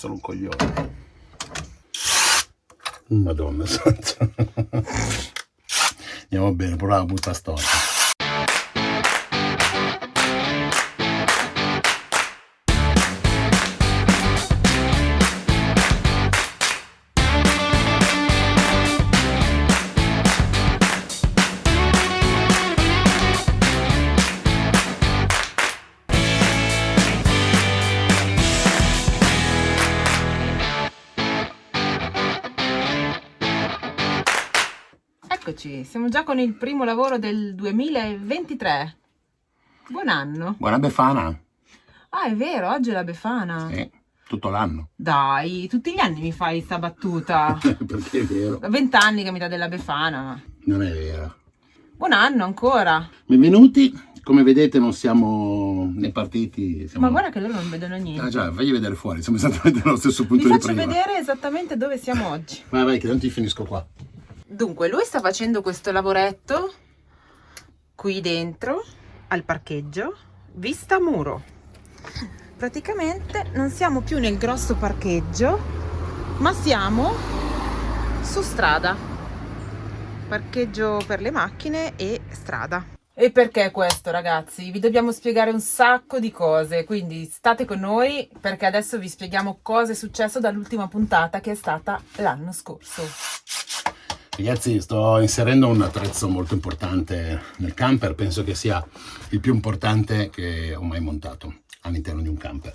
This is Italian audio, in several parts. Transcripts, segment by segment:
sono un coglione. Madonna santa. Andiamo bene, proviamo a buttare storta. Eccoci, siamo già con il primo lavoro del 2023. Buon anno. Buona Befana. Ah, è vero, oggi è la Befana. Sì, tutto l'anno. Dai, tutti gli anni mi fai sta battuta. Perché è vero. Da 20 anni che mi dà della Befana. Non è vero. Buon anno ancora. Benvenuti. Come vedete non siamo né partiti. Ma guarda che loro non vedono niente. Ah già, fagli vedere fuori, siamo esattamente allo stesso punto Vi di faccio prima. vedere esattamente dove siamo oggi. Vai, che tanto ti finisco qua. Dunque, lui sta facendo questo lavoretto qui dentro al parcheggio, vista muro. Praticamente non siamo più nel grosso parcheggio, ma siamo su strada. Parcheggio per le macchine e strada. E perché questo, ragazzi? Vi dobbiamo spiegare un sacco di cose, quindi state con noi perché adesso vi spieghiamo cosa è successo dall'ultima puntata che è stata l'anno scorso. Ragazzi, sto inserendo un attrezzo molto importante nel camper, penso che sia il più importante che ho mai montato all'interno di un camper,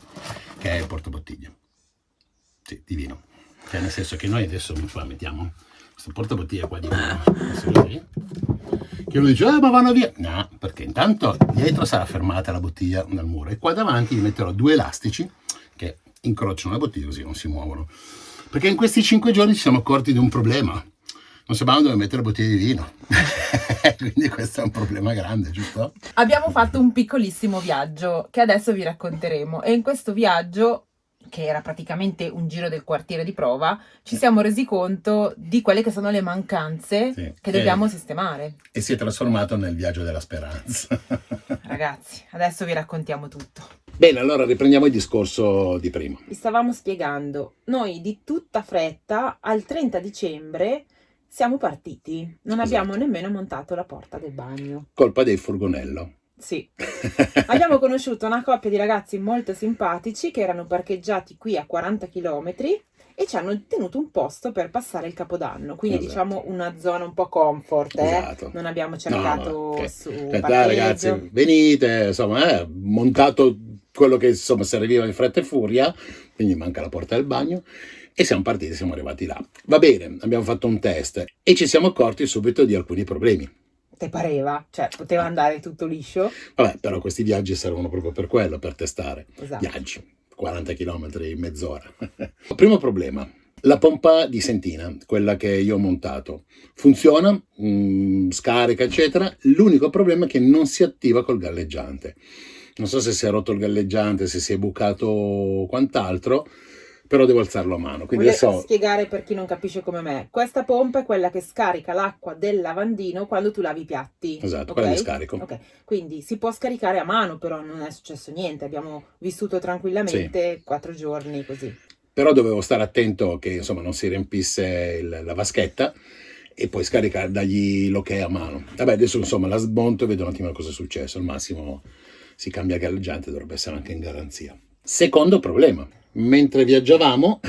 che è il portabottiglie. Sì, di vino. Cioè, nel senso che noi adesso qua mettiamo questo portabottiglie qua di vino. Che uno dice, ma vanno via. No, perché intanto dietro sarà fermata la bottiglia dal muro e qua davanti gli metterò due elastici che incrociano la bottiglia così non si muovono. Perché in questi 5 giorni ci siamo accorti di un problema. Non sapevamo dove mettere bottiglie di vino. Quindi questo è un problema grande, giusto? Abbiamo fatto un piccolissimo viaggio che adesso vi racconteremo e in questo viaggio, che era praticamente un giro del quartiere di prova, ci siamo resi conto di quelle che sono le mancanze che dobbiamo sistemare. E si è trasformato nel viaggio della speranza. Ragazzi, adesso vi raccontiamo tutto. Bene, allora riprendiamo il discorso di prima. Vi stavamo spiegando, noi di tutta fretta al 30 dicembre siamo partiti, non abbiamo nemmeno montato la porta del bagno. Colpa del furgonello. Sì, abbiamo conosciuto una coppia di ragazzi molto simpatici che erano parcheggiati qui a 40 km e ci hanno tenuto un posto per passare il Capodanno, quindi diciamo una zona un po' comfort, non abbiamo cercato su parcheggio. Ragazzi, venite, insomma, montato quello che insomma serviva in fretta e furia, quindi manca la porta del bagno. E siamo partiti, siamo arrivati là. Va bene, abbiamo fatto un test e ci siamo accorti subito di alcuni problemi. Te pareva? Cioè, poteva andare tutto liscio? Vabbè, però questi viaggi servono proprio per quello, per testare. Esatto. Viaggi, 40 km in mezz'ora. Primo problema, la pompa di sentina, quella che io ho montato. Funziona, scarica, eccetera. L'unico problema è che non si attiva col galleggiante. Non so se si è rotto il galleggiante, se si è bucato o quant'altro, però devo alzarlo a mano. Quindi Voglio spiegare per chi non capisce come me. Questa pompa è quella che scarica l'acqua del lavandino quando tu lavi i piatti. Esatto, quella di scarico. Ok, quindi si può scaricare a mano, però non è successo niente. Abbiamo vissuto tranquillamente 4 giorni così. Però dovevo stare attento che insomma non si riempisse la vaschetta e poi scaricare, dargli l'ok a mano. Vabbè, adesso insomma la smonto e vedo un attimo cosa è successo. Al massimo si cambia galleggiante, dovrebbe essere anche in garanzia. Secondo problema. Mentre viaggiavamo,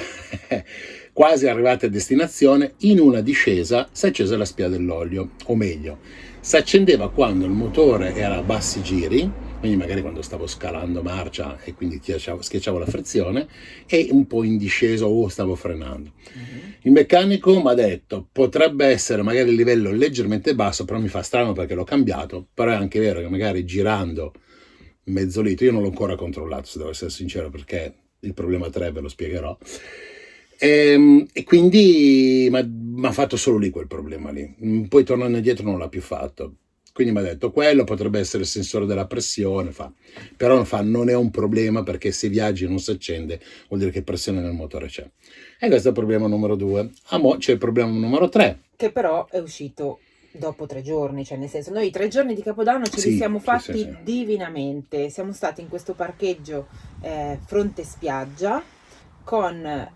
quasi arrivati a destinazione, in una discesa si è accesa la spia dell'olio, o meglio, si accendeva quando il motore era a bassi giri, quindi magari quando stavo scalando marcia e quindi schiacciavo la frizione, e un po' in discesa o stavo frenando. Il meccanico mi ha detto, potrebbe essere magari il livello leggermente basso, però mi fa strano perché l'ho cambiato, però è anche vero che magari girando mezzo litro, io non l'ho ancora controllato se devo essere sincero perché il problema 3 ve lo spiegherò, e quindi mi ha fatto solo lì quel problema lì, poi tornando indietro non l'ha più fatto, quindi mi ha detto quello potrebbe essere il sensore della pressione, però non è un problema perché se viaggi e non si accende vuol dire che pressione nel motore c'è, e questo è il problema numero 2. Mo c'è il problema numero 3 che però è uscito dopo 3 giorni, cioè nel senso noi i 3 giorni di Capodanno ce li siamo fatti divinamente, siamo stati in questo parcheggio fronte spiaggia con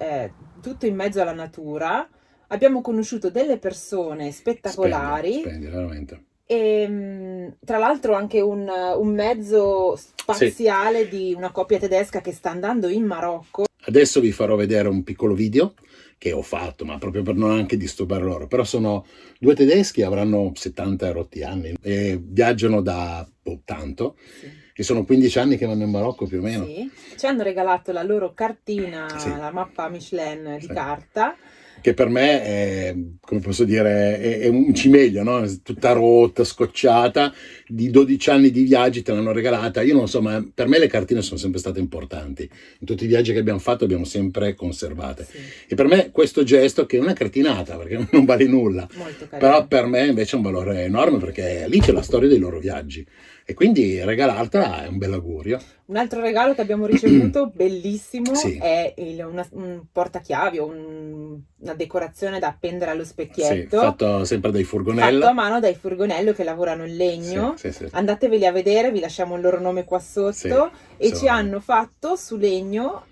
tutto in mezzo alla natura. Abbiamo conosciuto delle persone spettacolari. Splendide, veramente. E tra l'altro anche un mezzo spaziale di una coppia tedesca che sta andando in Marocco. Adesso vi farò vedere un piccolo video che ho fatto, ma proprio per non anche disturbare loro. Però sono due tedeschi, avranno 70 rotti anni e viaggiano da tanto. Sì. E sono 15 anni che vanno in Marocco più o meno. Sì. Ci hanno regalato la loro cartina, Sì. la mappa Michelin di Sì. carta. Che per me è, come posso dire, è un cimelio, no? Tutta rotta, scocciata, di 12 anni di viaggi te l'hanno regalata. Io non so, ma per me le cartine sono sempre state importanti. In tutti i viaggi che abbiamo fatto abbiamo sempre conservate. Sì. E per me questo gesto, che è una cartinata, perché non vale nulla, Molto carino. però per me invece è un valore enorme, perché lì c'è la storia dei loro viaggi. E quindi regalartela è un bel augurio. Un altro regalo che abbiamo ricevuto, bellissimo, Sì. è un portachiavi o una decorazione da appendere allo Sì, specchietto. fatto sempre dai Furgonello. Fatto a mano dai Furgonello che lavorano in legno. Sì, sì, sì. Andateveli a vedere, vi lasciamo il loro nome qua sotto. Sì, E sono- ci hanno fatto su legno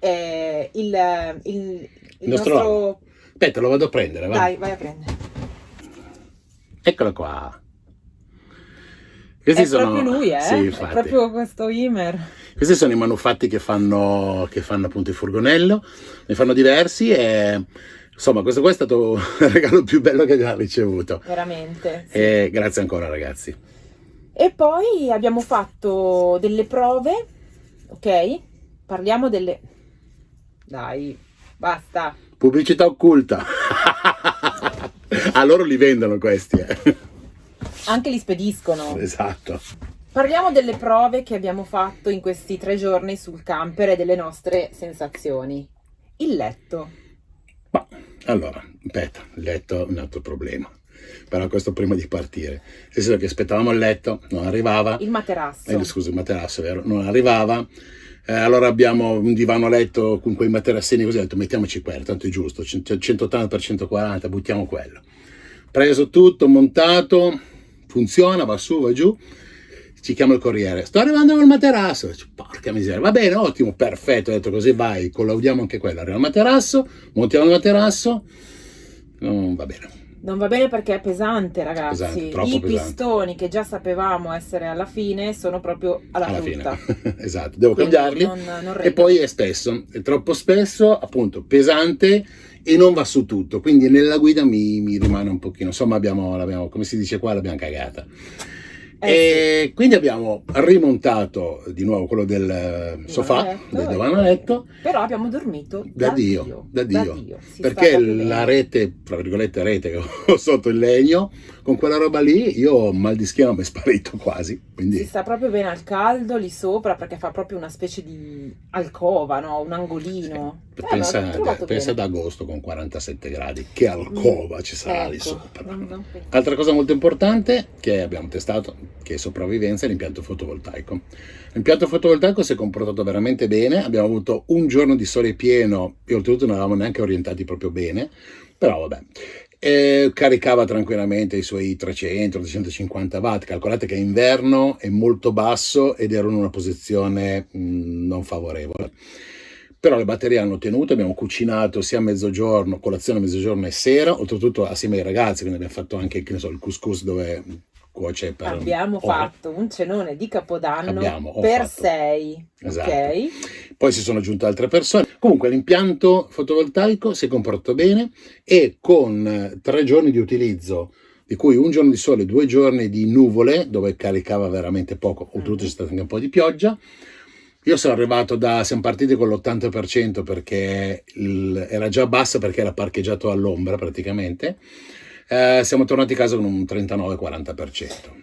il nostro Aspetta, lo vado a prendere, va? Dai, vai a prendere. Eccolo qua. Questi È sono... proprio lui, Sì, È infatti. proprio questo Imer. Questi sono i manufatti che fanno appunto il Furgonello, ne fanno diversi e insomma questo qua è stato il regalo più bello che abbiamo ricevuto. Veramente. Sì. E grazie ancora, ragazzi. E poi abbiamo fatto delle prove, ok? Parliamo delle... Dai, basta. Pubblicità occulta. A loro li vendono questi, Anche li spediscono. Esatto. Parliamo delle prove che abbiamo fatto in questi 3 giorni sul camper e delle nostre sensazioni. Il letto. Ma allora, aspetta, il letto è un altro problema. Però questo prima di partire. Nel senso che aspettavamo il letto, non arrivava. Il materasso. Scusa, il materasso, vero? Non arrivava. Allora abbiamo un divano a letto con quei materassini così, ho detto mettiamoci quello, tanto è giusto, 180 per 140, buttiamo quello. Preso tutto, montato, funziona, va su, va giù, ci chiama il corriere, sto arrivando col materasso, porca miseria, va bene, ottimo, perfetto, ho detto così vai, collaudiamo anche quello, arriva il materasso, montiamo il materasso, non va bene. Non va bene perché è pesante, ragazzi. Pesante, troppo I pesante. pistoni che già sapevamo essere alla fine sono proprio alla frutta. Fine. Esatto, devo Quindi cambiarli. non E reggono. poi è spesso, è troppo spesso, appunto, pesante e non va su tutto. Quindi nella guida mi rimane un pochino. Insomma, l'abbiamo, come si dice qua, l'abbiamo cagata. E quindi abbiamo rimontato di nuovo quello del sofà, del divano a letto. Però abbiamo dormito Da Dio. Perché la rete, tra virgolette rete che ho sotto il legno, con quella roba lì, io mal di schiena mi è sparito quasi. Quindi... Si sta proprio bene al caldo lì sopra perché fa proprio una specie di alcova, no? Un angolino. Pensa ad agosto con 47 gradi, che alcova ci sarà lì sopra. Altra cosa molto importante che abbiamo testato, che è sopravvivenza, è l'impianto fotovoltaico. L'impianto fotovoltaico si è comportato veramente bene, abbiamo avuto un giorno di sole pieno e oltretutto non eravamo neanche orientati proprio bene, però vabbè. Caricava tranquillamente i suoi 300-350 watt. Calcolate che è inverno, è molto basso ed ero in una posizione non favorevole. Però le batterie hanno tenuto, abbiamo cucinato sia a mezzogiorno, colazione a mezzogiorno e sera, oltretutto assieme ai ragazzi, quindi abbiamo fatto anche il couscous dove cuoce per abbiamo fatto un cenone di Capodanno per 6. Esatto. Okay. Poi si sono aggiunte altre persone. Comunque l'impianto fotovoltaico si è comportato bene e con 3 giorni di utilizzo, di cui un giorno di sole, 2 giorni di nuvole, dove caricava veramente poco, oltretutto c'è stata anche un po' di pioggia. Io siamo partiti con l'80% perché era già bassa perché era parcheggiato all'ombra praticamente. Siamo tornati a casa con un 39-40%.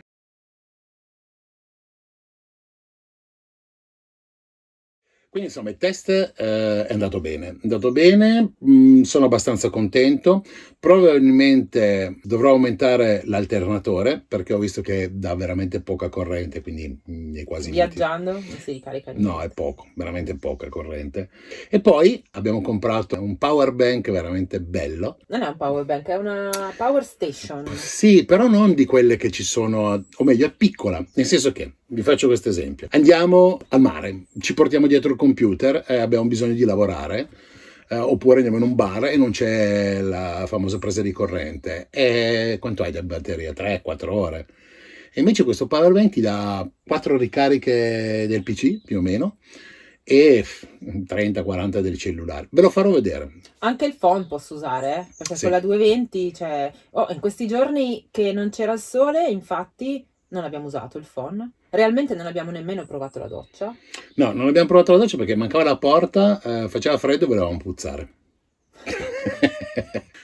Quindi insomma il test è andato bene, sono abbastanza contento, probabilmente dovrò aumentare l'alternatore perché ho visto che dà veramente poca corrente, quindi è quasi viaggiando non si ricarica niente. No, è poco, veramente poca corrente. E poi abbiamo comprato un power bank veramente bello. Non è un power bank, è una power station. Sì, però non di quelle che ci sono, o meglio è piccola, nel senso che, vi faccio questo esempio, andiamo al mare, ci portiamo dietro il computer e abbiamo bisogno di lavorare, oppure andiamo in un bar e non c'è la famosa presa di corrente. E quanto hai di batteria? 3-4 ore. E invece questo power bank ti dà 4 ricariche del PC, più o meno, e 30-40 del cellulare. Ve lo farò vedere. Anche il phone posso usare, perché Sì. con la 220, cioè, in questi giorni che non c'era il sole, infatti non abbiamo usato il phone. Realmente non abbiamo nemmeno provato la doccia. No, non abbiamo provato la doccia perché mancava la porta, faceva freddo e volevamo puzzare.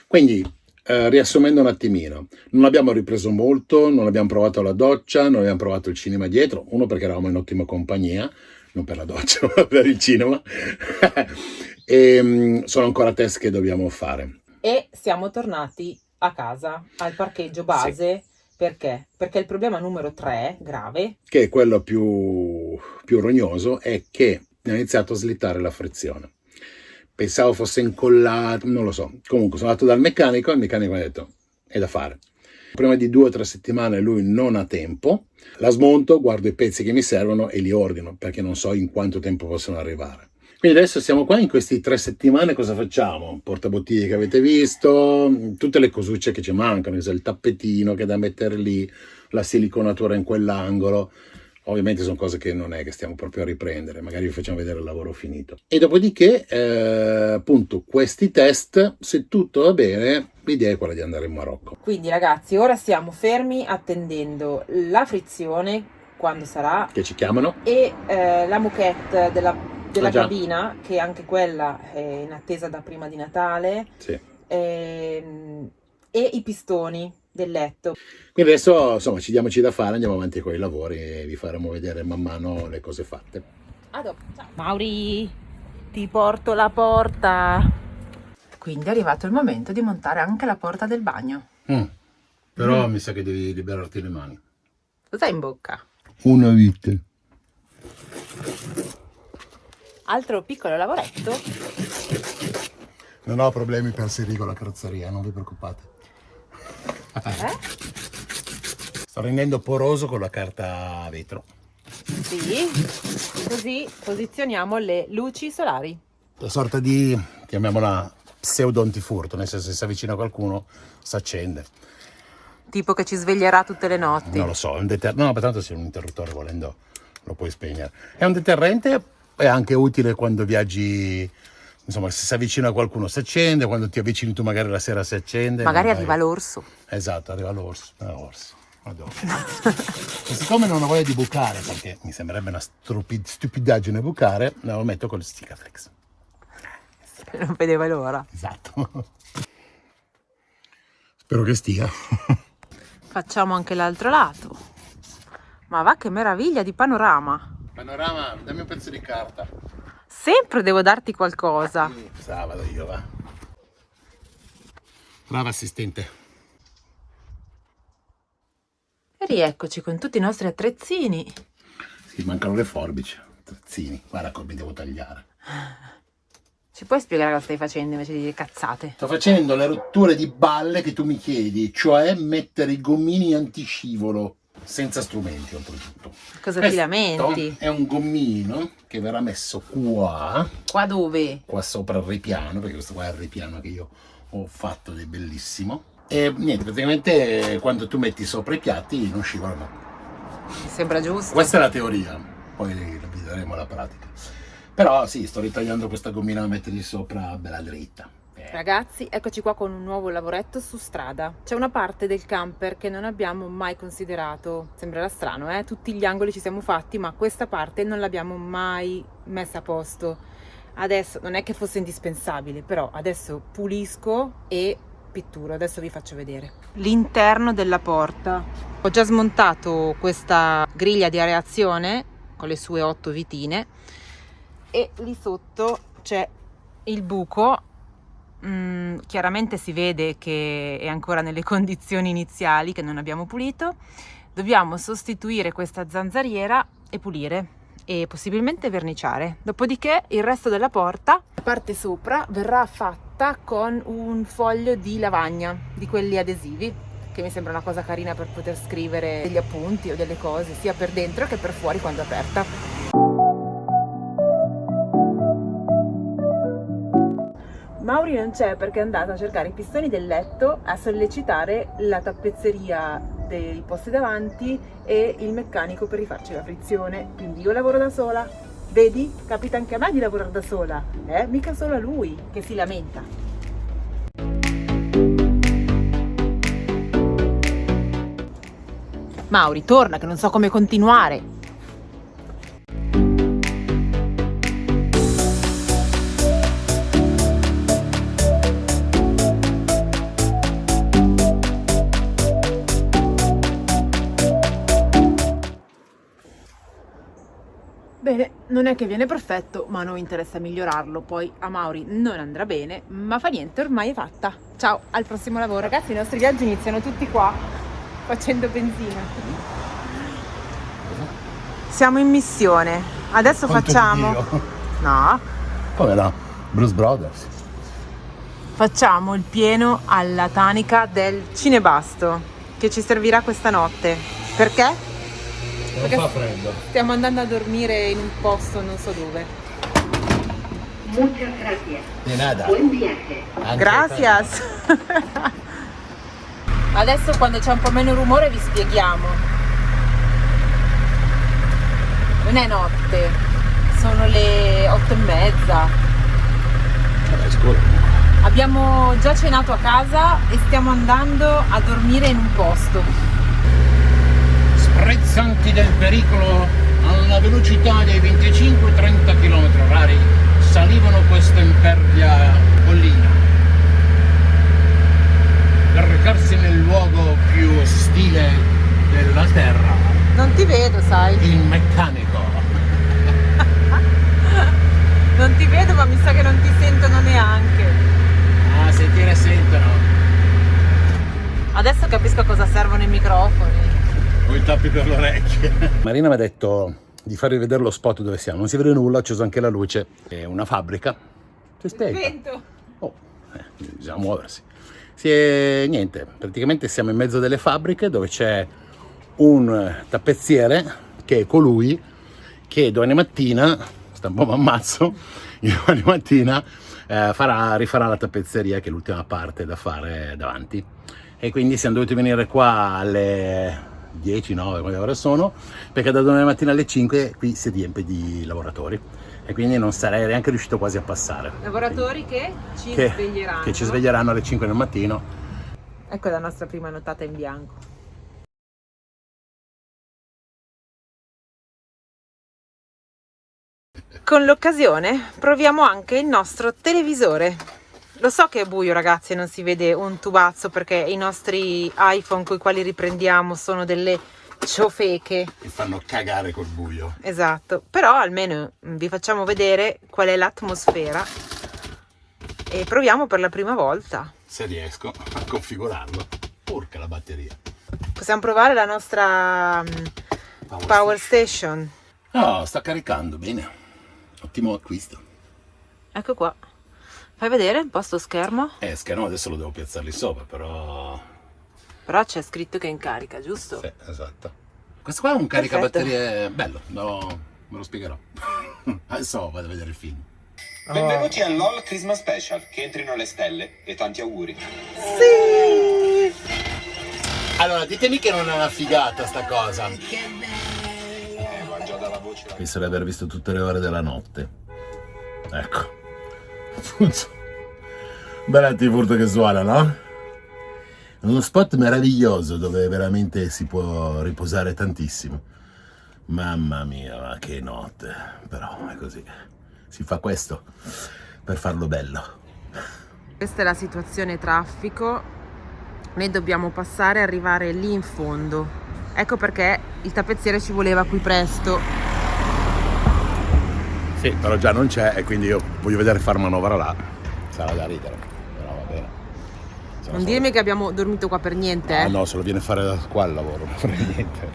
Quindi, riassumendo un attimino, non abbiamo ripreso molto, non abbiamo provato la doccia, non abbiamo provato il cinema dietro, uno perché eravamo in ottima compagnia, non per la doccia, ma per il cinema. E sono ancora test che dobbiamo fare. E siamo tornati a casa, al parcheggio base. Perché? Perché il problema numero 3, grave, Che è quello più rognoso, è che mi ha iniziato a slittare la frizione. Pensavo fosse incollato, non lo so. Comunque sono andato dal meccanico e il meccanico mi ha detto, è da fare. Prima di 2 o 3 settimane lui non ha tempo, la smonto, guardo i pezzi che mi servono e li ordino, perché non so in quanto tempo possono arrivare. Quindi adesso siamo qua, in queste 3 settimane cosa facciamo? Portabottiglie che avete visto, tutte le cosucce che ci mancano, il tappetino che è da mettere lì, la siliconatura in quell'angolo. Ovviamente sono cose che non è che stiamo proprio a riprendere, magari vi facciamo vedere il lavoro finito. E dopodiché, appunto, questi test, se tutto va bene, l'idea è quella di andare in Marocco. Quindi ragazzi, ora siamo fermi attendendo la frizione, quando sarà, Che ci chiamano? e la moquette della già. cabina, che anche quella è in attesa da prima di Natale, Sì. e i pistoni del letto. Quindi adesso, insomma, ci diamoci da fare, andiamo avanti con i lavori e vi faremo vedere man mano le cose fatte. A dopo, ciao. Mauri, ti porto la porta. Quindi è arrivato il momento di montare anche la porta del bagno. Però mi sa che devi liberarti le mani. Cos'hai in bocca? Una vite. Altro piccolo lavoretto. Non ho problemi per salire con la carrozzeria, non vi preoccupate. Sto rendendo poroso con la carta vetro. Sì, così posizioniamo le luci solari. Una sorta di, chiamiamola pseudo antifurto, nel senso che se si avvicina a qualcuno si accende. Tipo che ci sveglierà tutte le notti. Non lo so, è un deterrente. No, pertanto se un interruttore volendo lo puoi spegnere. È un deterrente, è anche utile quando viaggi, insomma, se si avvicina a qualcuno si accende, quando ti avvicini tu magari la sera si accende. Magari arriva l'orso. Esatto, arriva l'orso. L'orso. E siccome non ho voglia di bucare, perché mi sembrerebbe una stupidaggine bucare, lo metto con il Sticaflex. Non vedeva l'ora. Esatto. Spero che stia. Facciamo anche l'altro lato. Ma va, che meraviglia di panorama. Panorama, dammi un pezzo di carta. Sempre devo darti qualcosa. Vado io, va. Brava assistente. E rieccoci con tutti i nostri attrezzini. Sì, mancano le forbici. Attrezzini. Guarda come devo tagliare. Ci puoi spiegare cosa stai facendo invece di dire cazzate? Sto facendo le rotture di balle che tu mi chiedi, cioè mettere i gommini antiscivolo senza strumenti oltretutto. Cosa Questo filamenti? è un gommino che verrà messo qua, Qua dove? qua sopra il ripiano, perché questo qua è il ripiano che io ho fatto ed è bellissimo. E niente, praticamente quando tu metti sopra i piatti non scivolano. Mi sembra giusto. Questa è la teoria, poi la vedremo alla pratica. Però sì, sto ritagliando questa gommina da mettergli sopra bella dritta. Ragazzi, eccoci qua con un nuovo lavoretto su strada. C'è una parte del camper che non abbiamo mai considerato. Sembrerà strano, tutti gli angoli ci siamo fatti, ma questa parte non l'abbiamo mai messa a posto. Adesso non è che fosse indispensabile, però adesso pulisco e pitturo. Adesso vi faccio vedere l'interno della porta. Ho già smontato questa griglia di areazione con le sue 8 vitine e lì sotto c'è il buco. Chiaramente si vede che è ancora nelle condizioni iniziali, che non abbiamo pulito. Dobbiamo sostituire questa zanzariera e pulire e possibilmente verniciare. Dopodiché il resto della porta, la parte sopra, verrà fatta con un foglio di lavagna, di quelli adesivi, che mi sembra una cosa carina per poter scrivere degli appunti o delle cose sia per dentro che per fuori quando è aperta. Mauri non c'è perché è andato a cercare i pistoni del letto, a sollecitare la tappezzeria dei posti davanti e il meccanico per rifarci la frizione. Quindi io lavoro da sola. Vedi? Capita anche a me di lavorare da sola. Mica solo a lui che si lamenta. Mauri, torna che non so come continuare. Bene, non è che viene perfetto, ma a noi interessa migliorarlo. Poi a Mauri non andrà bene, ma fa niente, ormai è fatta. Ciao, al prossimo lavoro. Ragazzi, i nostri viaggi iniziano tutti qua, facendo benzina. Siamo in missione. Adesso facciamo... No. Come no? Blues Brothers. Facciamo il pieno alla tanica del Cinebasto, che ci servirà questa notte. Perché? Non fa freddo. Stiamo andando a dormire in un posto non so dove. Muchas gracias. Di nada. Buen viaje. Gracias. Adesso quando c'è un po' meno rumore vi spieghiamo. Non è notte, sono le 8:30. Vabbè, sicuro. Abbiamo già cenato a casa e stiamo andando a dormire in un posto. Sprezzanti del pericolo alla velocità dei 25-30 km/h salivano questa impervia collina per recarsi nel luogo più ostile della terra, Non ti vedo, sai. il meccanico. Non ti vedo, ma mi sa che non ti sentono neanche. Ah, sentire sentono. Adesso capisco a cosa servono i microfoni. Ho i tappi per le orecchie. Marina mi ha detto di farvi vedere lo spot dove siamo. Non si vede nulla, ho acceso anche la luce. È una fabbrica. Si spiega. Vento. Oh, bisogna muoversi. Niente, praticamente siamo in mezzo delle fabbriche dove c'è un tappezziere che è colui che domani mattina, sta un po' m'ammazzo, domani mattina rifarà la tappezzeria, che è l'ultima parte da fare davanti. E quindi siamo dovuti venire qua alle 10, 9, quante ore sono, perché da domani mattina alle 5 qui si riempie di lavoratori e quindi non sarei neanche riuscito quasi a passare. Lavoratori che ci sveglieranno. Che ci sveglieranno alle 5 del mattino. Ecco la nostra prima nottata in bianco. Con l'occasione proviamo anche il nostro televisore. Lo so che è buio, ragazzi, e non si vede un tubazzo perché i nostri iPhone con i quali riprendiamo sono delle ciofeche. Che fanno cagare col buio. Esatto, però almeno vi facciamo vedere qual è l'atmosfera e proviamo per la prima volta. Se riesco a configurarlo. Porca la batteria. Possiamo provare la nostra Power Station. Oh, sta caricando, bene. Ottimo acquisto. Ecco qua. Fai vedere un po' sto schermo? Schermo adesso lo devo piazzare lì sopra, però... Però c'è scritto che è in carica, giusto? Sì, esatto. Questo qua è un caricabatterie bello, me lo spiegherò. Adesso vado a vedere il film. Benvenuti al LOL Christmas Special, che entrino le stelle e tanti auguri. Sì! Allora, ditemi che non è una figata sta cosa. Va già dalla voce. Penso di aver visto tutte le ore della notte. Ecco. Bella furto che suona, no? È uno spot meraviglioso dove veramente si può riposare tantissimo. Mamma mia, ma che notte. Però è così. Si fa questo per farlo bello. Questa è la situazione traffico. Noi dobbiamo passare e arrivare lì in fondo. Ecco perché il tappezziere ci voleva qui presto. Sì, però già non c'è e quindi io voglio vedere far manovra là. Sarà da ridere, però va bene. Non dirmi che abbiamo dormito qua per niente, Ah no, se lo viene a fare da qua il lavoro, non frega niente.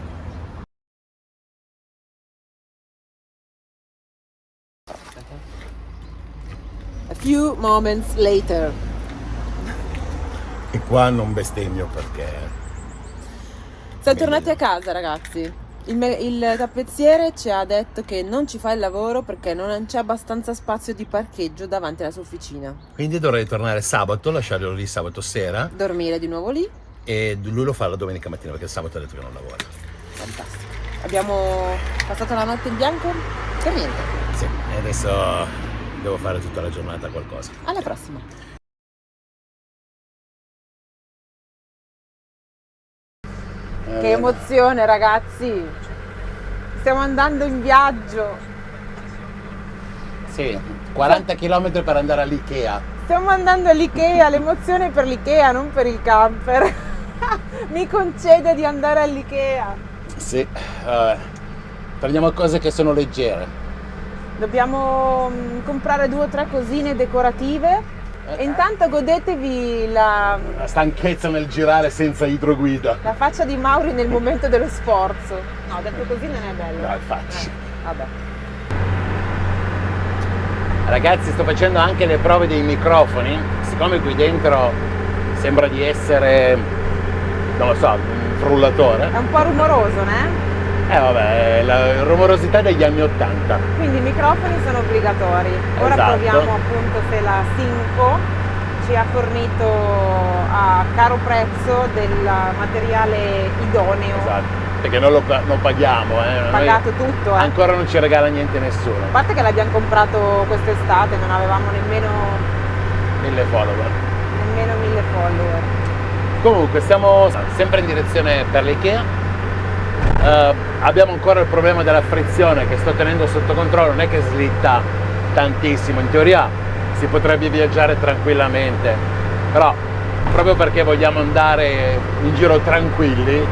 A few moments later. E qua non bestemmio perché... Siamo tornati a casa, ragazzi. Il tappezziere ci ha detto che non ci fa il lavoro perché non c'è abbastanza spazio di parcheggio davanti alla sua officina. Quindi dovrei tornare sabato, lasciarlo lì sabato sera Dormire di nuovo lì. e lui lo fa la domenica mattina perché il sabato ha detto che non lavora. Fantastico. Abbiamo passato la notte in bianco per niente. Sì, e adesso devo fare tutta la giornata qualcosa. Alla prossima. Che emozione, ragazzi! Stiamo andando in viaggio. Sì, 40 km per andare all'Ikea. Stiamo andando all'Ikea, l'emozione è per l'Ikea, non per il camper. Mi concede di andare all'Ikea. Sì, prendiamo cose che sono leggere. Dobbiamo comprare 2 o 3 cosine decorative. E intanto godetevi La stanchezza nel girare senza idroguida. la faccia di Mauri nel momento dello sforzo. No, detto così non è bello. No, infatti. Vabbè. Ragazzi, sto facendo anche le prove dei microfoni. Siccome qui dentro sembra di essere, non lo so, un frullatore. È un po' rumoroso, né? Vabbè, la rumorosità degli anni 80. Quindi i microfoni sono obbligatori. Ora Esatto. proviamo appunto se la Sinco ci ha fornito a caro prezzo del materiale idoneo. Esatto, perché non lo paghiamo. Noi Pagato tutto, ancora non ci regala niente nessuno. A parte che l'abbiamo comprato quest'estate, non avevamo nemmeno 1000 follower. 1000 follower. Comunque stiamo sempre in direzione per l'Ikea. Abbiamo ancora il problema della frizione che sto tenendo sotto controllo, non è che slitta tantissimo, in teoria si potrebbe viaggiare tranquillamente, però proprio perché vogliamo andare in giro tranquilli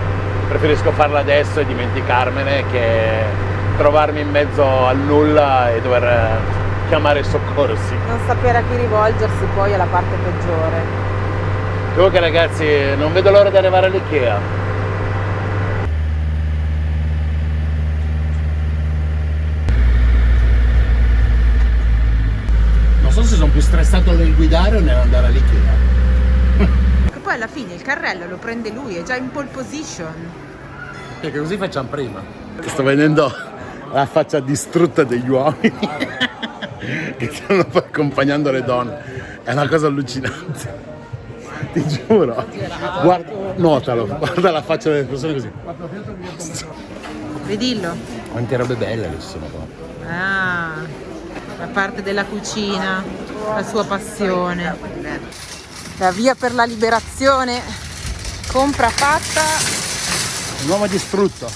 preferisco farla adesso e dimenticarmene che trovarmi in mezzo al nulla e dover chiamare i soccorsi. Non sapere a chi rivolgersi poi è la parte peggiore. Comunque ragazzi, non vedo l'ora di arrivare all'Ikea. Non so se sono più stressato nel guidare o nell'andare all'Ikea. Che poi alla fine il carrello lo prende lui, è già in pole position. Perché così facciamo prima. Sto vedendo la faccia distrutta degli uomini che stanno poi accompagnando le donne. È una cosa allucinante. Ti giuro. Guarda, notalo, guarda la faccia delle persone così. Vedillo. Quante robe belle che ci sono qua. Ah, la parte della cucina, la sua passione. La via per la liberazione. Compra fatta. Un uomo distrutto.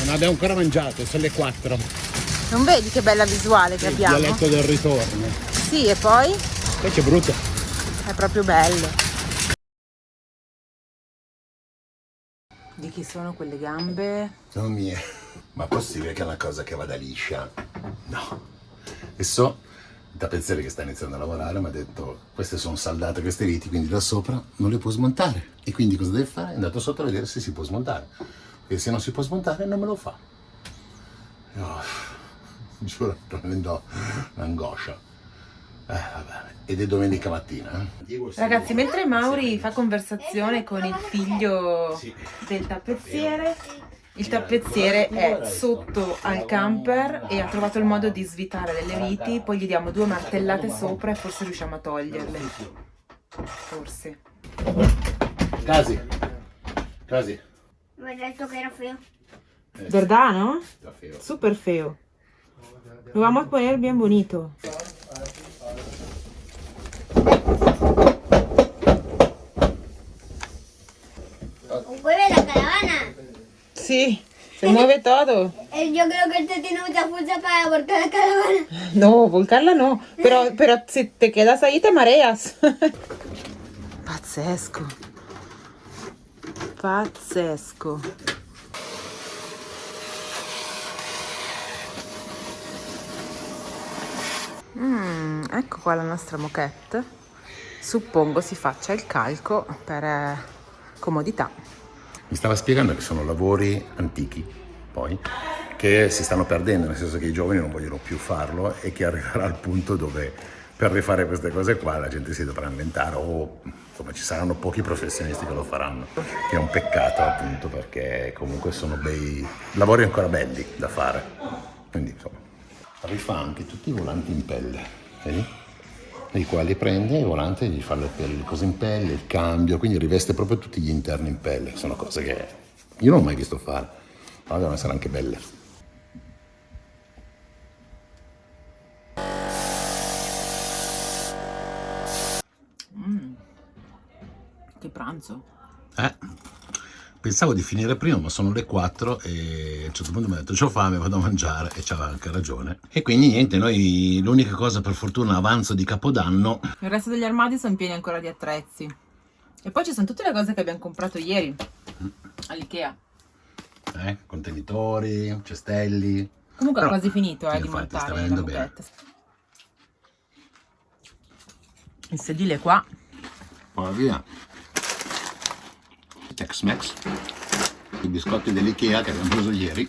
Non abbiamo ancora mangiato, sono le 4. Non vedi che bella visuale che abbiamo? Il dialetto del ritorno. Sì, e poi? Invece è brutto. È proprio bello. Di chi sono quelle gambe? Sono mie. Ma è possibile che è una cosa che vada liscia? No. Adesso il tappezziere che sta iniziando a lavorare mi ha detto queste sono saldate queste viti, quindi da sopra non le può smontare. E quindi cosa deve fare? È andato sotto a vedere se si può smontare. E se non si può smontare non me lo fa. Giuro, sto avendo un'angoscia. Vabbè. Ed è domenica mattina. Ragazzi, mentre Mauri fa conversazione con il figlio del tappezziere, il tappezziere è sotto al camper e ha trovato il modo di svitare delle viti, poi gli diamo 2 martellate sopra e forse riusciamo a toglierle. Forse. Casi. Mi ha detto che era feo. ¿Verdad, no? Está feo. Súper feo. Lo vamos a poner bien bonito. Mueve la caravana. Sí, se mueve todo. Yo creo que este tiene mucha fuerza para volcar la caravana. No, volcarla no. Pero si te quedas ahí te mareas. Pazzesco. Pazzesco. Ecco qua la nostra moquette. Suppongo si faccia il calco per comodità. Mi stava spiegando che sono lavori antichi, poi, che si stanno perdendo, nel senso che i giovani non vogliono più farlo e che arriverà al punto dove per rifare queste cose qua la gente si dovrà inventare, o insomma ci saranno pochi professionisti che lo faranno, che è un peccato appunto, perché comunque sono bei lavori ancora belli da fare. Quindi insomma rifà anche tutti i volanti in pelle, vedi? Nei quali prende i volanti e gli fa le cose in pelle, il cambio, quindi riveste proprio tutti gli interni in pelle. Sono cose che io non ho mai visto fare, ma devono essere anche belle. Che pranzo. Pensavo di finire prima, ma sono le 4 e a un certo punto mi ha detto c'ho fame, vado a mangiare, e c'aveva anche ragione. E quindi niente, noi l'unica cosa, per fortuna, avanzo di Capodanno. Il resto degli armadi sono pieni ancora di attrezzi. E poi ci sono tutte le cose che abbiamo comprato ieri all'Ikea. Contenitori, cestelli. Comunque Però, è quasi finito sì, di infatti, sta montare la venendo bene. moquette. Il sedile qua. Poi via. Tex-Mex. I biscotti dell'Ikea che abbiamo preso ieri,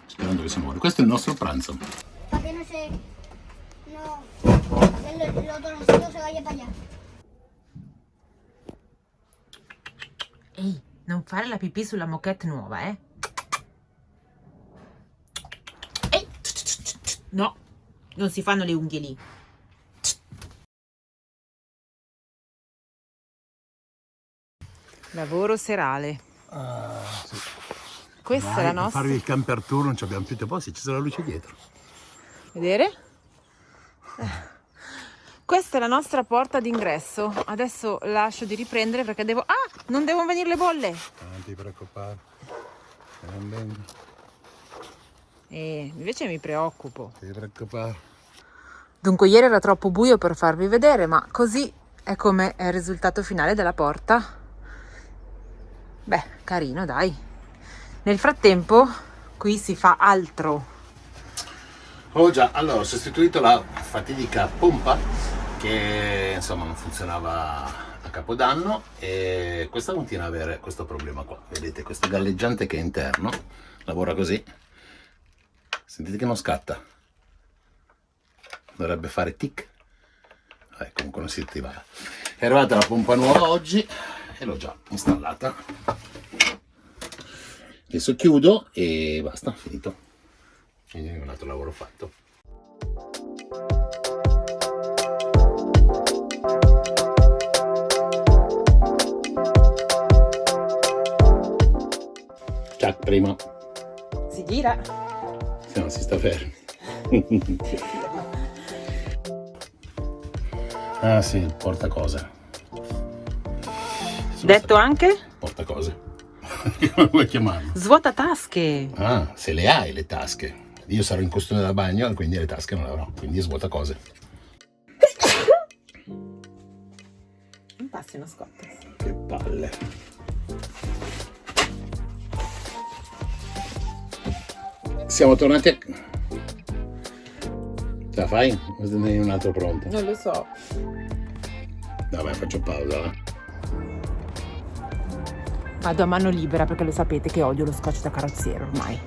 sperando che si muore. Questo è il nostro pranzo. Para que no se... No... El ratoncito se vaya para allá. Ehi, non fare la pipì sulla moquette nuova, eh? Ehi! No, non si fanno le unghie lì. Lavoro serale. Sì. Questa è la nostra. Farvi il camper tour non ci abbiamo più tempo, sì, ci sarà la luce dietro. Vedere? Questa è la nostra porta d'ingresso. Adesso lascio di riprendere perché devo... Ah! Non devono venire le bolle! Non ti preoccupare. Non vengo. Invece mi preoccupo. Non ti preoccupare. Dunque ieri era troppo buio per farvi vedere, ma così è come è il risultato finale della porta. Beh, carino, dai. Nel frattempo qui si fa altro. Oh già, allora ho sostituito la fatidica pompa che insomma non funzionava a Capodanno, e questa continua ad avere questo problema qua. Vedete questo galleggiante che è interno, lavora così. Sentite che non scatta. Dovrebbe fare tic. Comunque non si attiva. È arrivata la pompa nuova oggi e l'ho già installata. Adesso chiudo e basta, finito. Quindi è un altro lavoro fatto. Ciao, prima. Si gira. Se no si sta fermi. Ah sì, il portacose. Detto anche? Portacose. Come vuoi chiamarlo? Svuota tasche. Ah, se le hai le tasche. Io sarò in costume da bagno e quindi le tasche non le avrò, quindi svuota cose. Non passi uno scotto. Che palle. Siamo tornati a... Ce la fai? O ne hai un altro pronto? Non lo so. Vabbè, faccio pausa. Vado a mano libera perché lo sapete che odio lo scotch da carrozziere ormai.